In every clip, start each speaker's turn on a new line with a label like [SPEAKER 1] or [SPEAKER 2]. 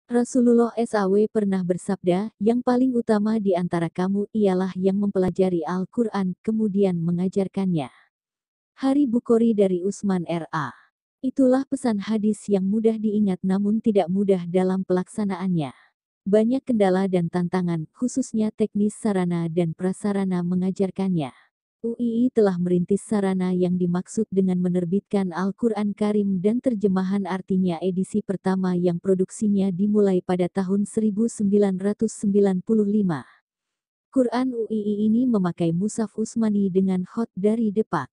[SPEAKER 1] Rasulullah SAW pernah bersabda, yang paling utama di antara kamu ialah yang mempelajari Al-Quran, kemudian mengajarkannya. Hari Bukhari dari Utsman R.A. Itulah pesan hadis yang mudah diingat namun tidak mudah dalam pelaksanaannya. Banyak kendala dan tantangan, khususnya teknis sarana dan prasarana mengajarkannya. UII telah merintis sarana yang dimaksud dengan menerbitkan Al-Quran Karim dan terjemahan artinya edisi pertama yang produksinya dimulai pada tahun 1995. Quran UII ini memakai mushaf Utsmani dengan khot dari Depak.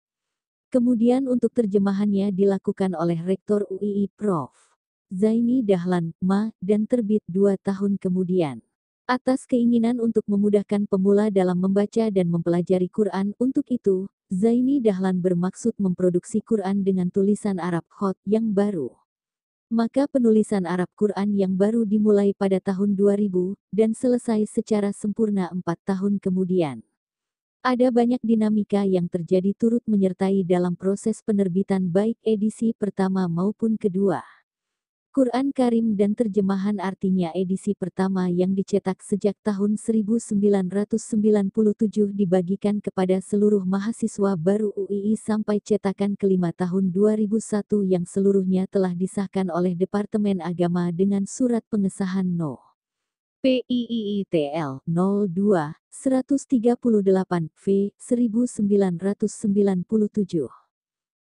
[SPEAKER 1] Kemudian untuk terjemahannya dilakukan oleh Rektor UII Prof. Zaini Dahlan, dan terbit 2 tahun kemudian. Atas keinginan untuk memudahkan pemula dalam membaca dan mempelajari Quran, untuk itu, Zaini Dahlan bermaksud memproduksi Quran dengan tulisan Arab khot yang baru. Maka penulisan Arab Quran yang baru dimulai pada tahun 2000, dan selesai secara sempurna 4 tahun kemudian. Ada banyak dinamika yang terjadi turut menyertai dalam proses penerbitan baik edisi pertama maupun kedua. Quran Karim dan terjemahan artinya edisi pertama yang dicetak sejak tahun 1997 dibagikan kepada seluruh mahasiswa baru UII sampai cetakan kelima tahun 2001 yang seluruhnya telah disahkan oleh Departemen Agama dengan surat pengesahan No. PIIITL 02 138 V 1997.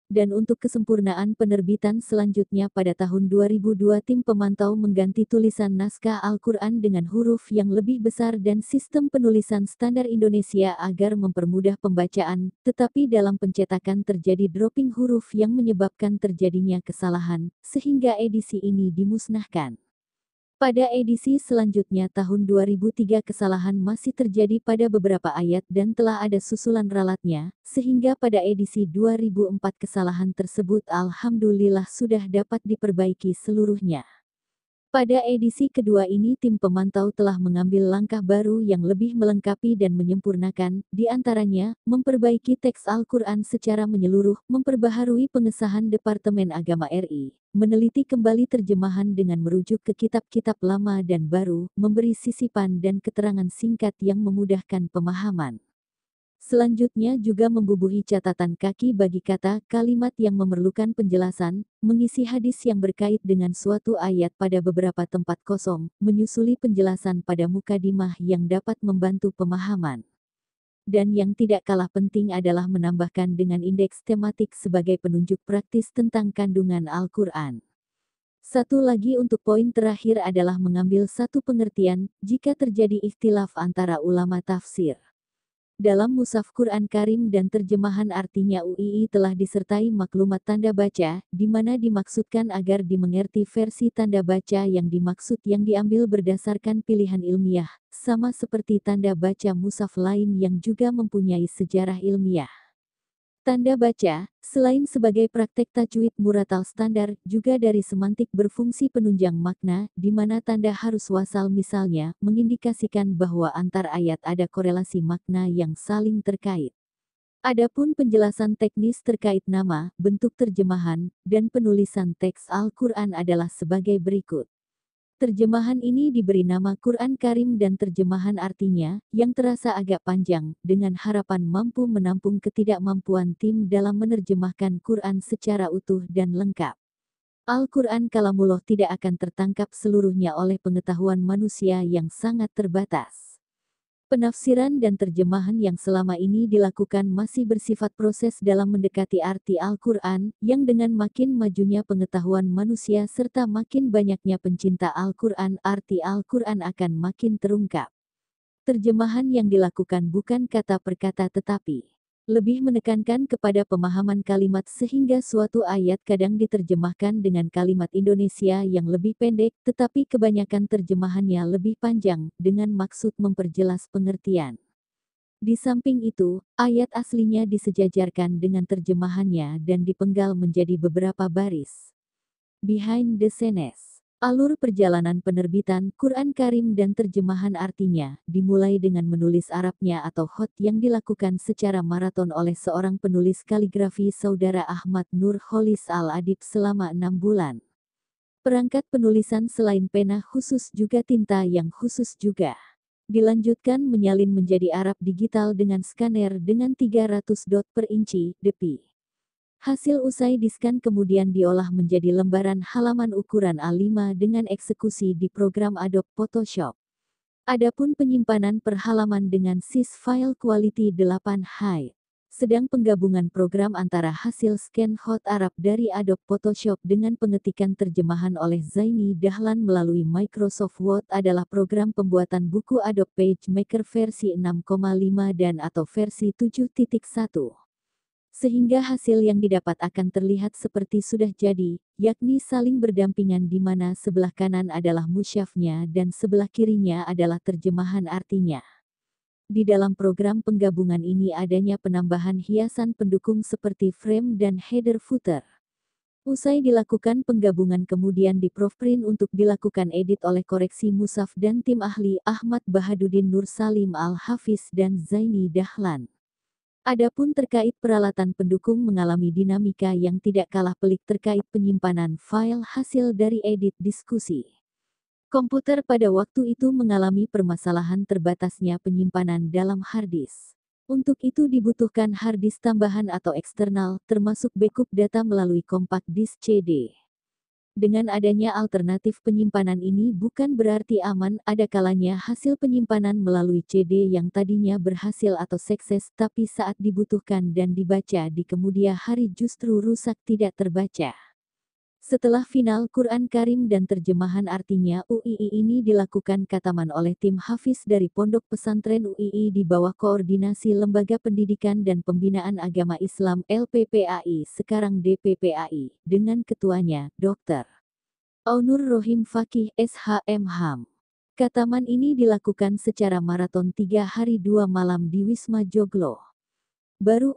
[SPEAKER 1] Dan untuk kesempurnaan penerbitan selanjutnya pada tahun 2002 tim pemantau mengganti tulisan naskah Al-Quran dengan huruf yang lebih besar dan sistem penulisan standar Indonesia agar mempermudah pembacaan, tetapi dalam pencetakan terjadi dropping huruf yang menyebabkan terjadinya kesalahan, sehingga edisi ini dimusnahkan. Pada edisi selanjutnya tahun 2003 kesalahan masih terjadi pada beberapa ayat dan telah ada susulan ralatnya, sehingga pada edisi 2004 kesalahan tersebut alhamdulillah sudah dapat diperbaiki seluruhnya. Pada edisi kedua ini tim pemantau telah mengambil langkah baru yang lebih melengkapi dan menyempurnakan, di antaranya, memperbaiki teks Al-Quran secara menyeluruh, memperbaharui pengesahan Departemen Agama RI, meneliti kembali terjemahan dengan merujuk ke kitab-kitab lama dan baru, memberi sisipan dan keterangan singkat yang memudahkan pemahaman. Selanjutnya juga membubuhi catatan kaki bagi kata, kalimat yang memerlukan penjelasan, mengisi hadis yang berkait dengan suatu ayat pada beberapa tempat kosong, menyusuli penjelasan pada mukadimah yang dapat membantu pemahaman. Dan yang tidak kalah penting adalah menambahkan dengan indeks tematik sebagai penunjuk praktis tentang kandungan Al-Quran. Satu lagi untuk poin terakhir adalah mengambil satu pengertian, jika terjadi ikhtilaf antara ulama tafsir. Dalam mushaf Quran Karim dan terjemahan artinya UII telah disertai maklumat tanda baca, di mana dimaksudkan agar dimengerti versi tanda baca yang dimaksud yang diambil berdasarkan pilihan ilmiah, sama seperti tanda baca mushaf lain yang juga mempunyai sejarah ilmiah. Tanda baca, selain sebagai praktek tajwid muratal standar, juga dari semantik berfungsi penunjang makna, di mana tanda harus wasal misalnya, mengindikasikan bahwa antar ayat ada korelasi makna yang saling terkait. Adapun penjelasan teknis terkait nama, bentuk terjemahan, dan penulisan teks Al-Quran adalah sebagai berikut. Terjemahan ini diberi nama Quran Karim dan terjemahan artinya, yang terasa agak panjang, dengan harapan mampu menampung ketidakmampuan tim dalam menerjemahkan Quran secara utuh dan lengkap. Al-Quran Kalamullah tidak akan tertangkap seluruhnya oleh pengetahuan manusia yang sangat terbatas. Penafsiran dan terjemahan yang selama ini dilakukan masih bersifat proses dalam mendekati arti Al-Quran, yang dengan makin majunya pengetahuan manusia serta makin banyaknya pencinta Al-Quran, arti Al-Quran akan makin terungkap. Terjemahan yang dilakukan bukan kata per kata tetapi lebih menekankan kepada pemahaman kalimat sehingga suatu ayat kadang diterjemahkan dengan kalimat Indonesia yang lebih pendek, tetapi kebanyakan terjemahannya lebih panjang, dengan maksud memperjelas pengertian. Di samping itu, ayat aslinya disejajarkan dengan terjemahannya dan dipenggal menjadi beberapa baris. Behind the scenes. Alur perjalanan penerbitan Quran Karim dan terjemahan artinya, dimulai dengan menulis Arabnya atau khot yang dilakukan secara maraton oleh seorang penulis kaligrafi Saudara Ahmad Nur Kholis Al-Adib selama 6 bulan. Perangkat penulisan selain pena khusus juga tinta yang khusus juga. Dilanjutkan menyalin menjadi Arab digital dengan skaner dengan 300 dot per inci, dpi. Hasil usai diskan kemudian diolah menjadi lembaran halaman ukuran A5 dengan eksekusi di program Adobe Photoshop. Adapun penyimpanan per halaman dengan sys file quality 8 high. Sedang penggabungan program antara hasil scan hot Arab dari Adobe Photoshop dengan pengetikan terjemahan oleh Zaini Dahlan melalui Microsoft Word adalah program pembuatan buku Adobe PageMaker versi 6,5 dan atau versi 7.1. Sehingga hasil yang didapat akan terlihat seperti sudah jadi, yakni saling berdampingan di mana sebelah kanan adalah musyafnya dan sebelah kirinya adalah terjemahan artinya. Di dalam program penggabungan ini adanya penambahan hiasan pendukung seperti frame dan header footer. Usai dilakukan penggabungan kemudian di-proofprint untuk dilakukan edit oleh koreksi Musaf dan tim ahli Ahmad Bahaduddin Nur Salim Al-Hafiz dan Zaini Dahlan. Adapun terkait peralatan pendukung mengalami dinamika yang tidak kalah pelik terkait penyimpanan file hasil dari edit diskusi. Komputer pada waktu itu mengalami permasalahan terbatasnya penyimpanan dalam harddisk. Untuk itu dibutuhkan harddisk tambahan atau eksternal, termasuk backup data melalui compact disk CD. Dengan adanya alternatif penyimpanan ini bukan berarti aman, ada kalanya hasil penyimpanan melalui CD yang tadinya berhasil atau sukses tapi saat dibutuhkan dan dibaca di kemudian hari justru rusak tidak terbaca. Setelah final Quran Karim dan terjemahan artinya UII ini dilakukan khataman oleh tim hafiz dari Pondok Pesantren UII di bawah koordinasi Lembaga Pendidikan dan Pembinaan Agama Islam LPPAI sekarang DPPAI dengan ketuanya, Dr. Aunur Rohim Fakih SHM. Khataman ini dilakukan secara maraton 3 hari 2 malam di Wisma Joglo. Baru